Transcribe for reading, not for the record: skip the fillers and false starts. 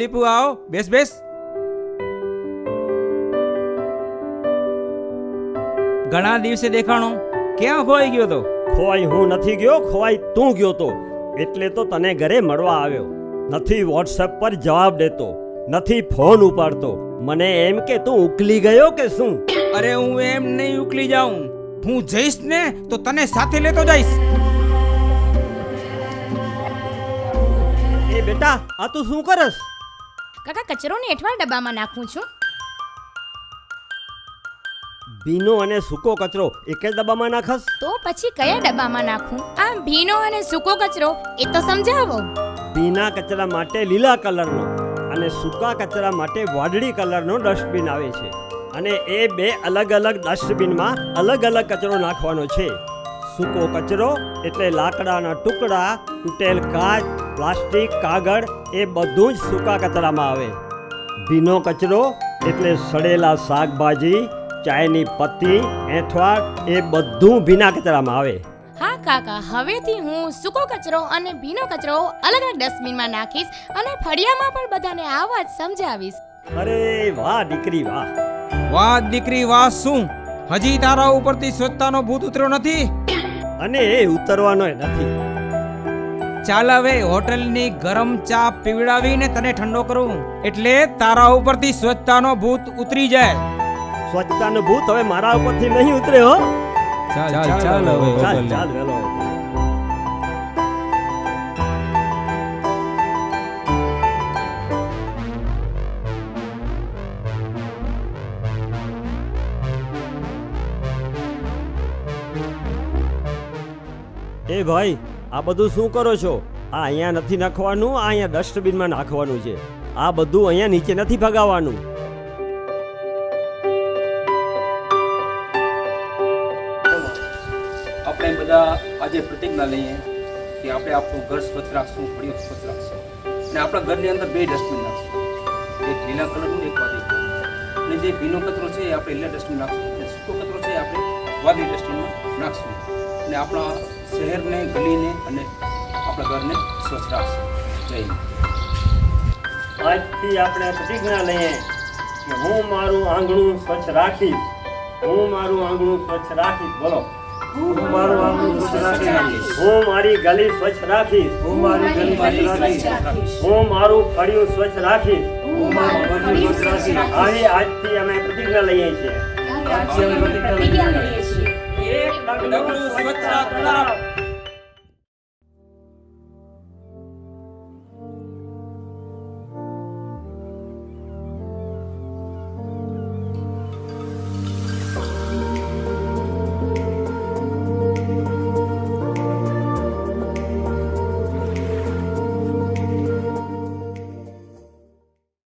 દીપુ આવો, બેસ બેસ. ઘણા દિવસે દેખાણો, ક્યાં ખોવાઈ ગયો તો? ખોવાઈ હું નથી ગયો, ખોવાઈ તું ગયો તો. એટલે તો તને ઘરે મળવા આવ્યો. નથી વોટ્સએપ પર જવાબ દેતો, નથી ફોન ઉપાડતો. મને એમ કે તું ઉકલી ગયો કે શું? અરે હું એમ નહીં ઉકલી જાઉં. હું જઈશ ને તો તને સાથે લેતો જઈશ. એ બેટા, આ તું શું કરસ? કાકા, કચરોને એઠવાડ ડબ્બામાં નાખું છું. ભીનો અને સૂકો કચરો એક જ ડબ્બામાં નાખસ? તો પછી કયા ડબ્બામાં નાખું? આ ભીનો અને સૂકો કચરો એ તો સમજાવો. ભીના કચરા માટે લીલા કલરનો અને સૂકા કચરા માટે વાદળી કલરનો ડસ્ટબિન આવે છે. અને એ બે અલગ અલગ ડસ્ટબિનમાં અલગ અલગ કચરો નાખવાનો છે. સૂકો કચરો એટલે લાકડાના ટુકડા, તૂટેલ કાચ, પ્લાસ્ટિક, કાગળ એ બધું જ સૂકા કચરામાં આવે. ભીનો કચરો એટલે સડેલા શાકભાજી, ચાયની પત્તી, એંઠવાડ એ બધું ભીના કચરામાં આવે. હા કાકા, હવેથી હું સૂકો કચરો અને ભીનો કચરો અલગ અલગ ડસ્ટબિનમાં નાખીશ અને ફળિયામાં પણ બધાને આ વાત સમજાવીશ. અરે વાહ દીકરી વાહ. વાહ દીકરી વાહ. શું હજી તારા ઉપરથી સ્વચ્છતાનો ભૂત ઉતર્યો નથી? અને એ ઉતરવાનો નથી. ચાલ હવે હોટલની ગરમ ચા પીવડાવીને તને ઠંડો કરું, એટલે તારા ઉપરથી સ્વચ્છતાનો ભૂત ઉતરી જાય. સ્વચ્છતાનું ભૂત હવે મારા ઉપરથી નહીં ઉતરે હો. ચાલ ચાલ હવે ચાલ ચાલ વેલો. એ ભાઈ, આ બધું શું કરો છો? આ અહીંયા નથી નાખવાનું, આ અહીંયા ડસ્ટબિનમાં નાખવાનું છે. આ બધું અહીંયા નીચે નથી ભગાવવાનું. આપણે બધા આજે પ્રતિજ્ઞા લઈએ કે આપણે આપણું ઘર સ્વચ્છ રાખશું, ફળિયું સ્વચ્છ રાખશું અને આપણા ઘરની અંદર 2 ડસ્ટબિન નાખશું. એક લીલા કલરનું, એક વાદળી કલરનું. અને જે ભીનો કચરો છે એ આપણે લીલા ડસ્ટબિન નાખશું અને સૂકો કચરો છે એ આપણે વાદળી ડસ્ટબિનમાં નાખશું અને આપણા શહેરને, ગલીને અને આપણા ઘરને સ્વચ્છ રાખશું. જય હિન્દ. આજથી આપણે પ્રતિજ્ઞા લઈએ કે હું મારું આંગણું સ્વચ્છ રાખીશ. હું મારું આંગણું સ્વચ્છ રાખીશ. બોલો. હું મારું આંગણું સ્વચ્છ રાખીશ. હું મારી ગલી સ્વચ્છ રાખીશ. હું મારી ગલી સ્વચ્છ રાખીશ. હું મારું ફળિયું સ્વચ્છ રાખીશ. હું મારું ફળિયું સ્વચ્છ રાખીશ. આવી આજથી અમે પ્રતિજ્ઞા લઈએ છીએ. એક ડગલું સ્વચ્છતા તરફ.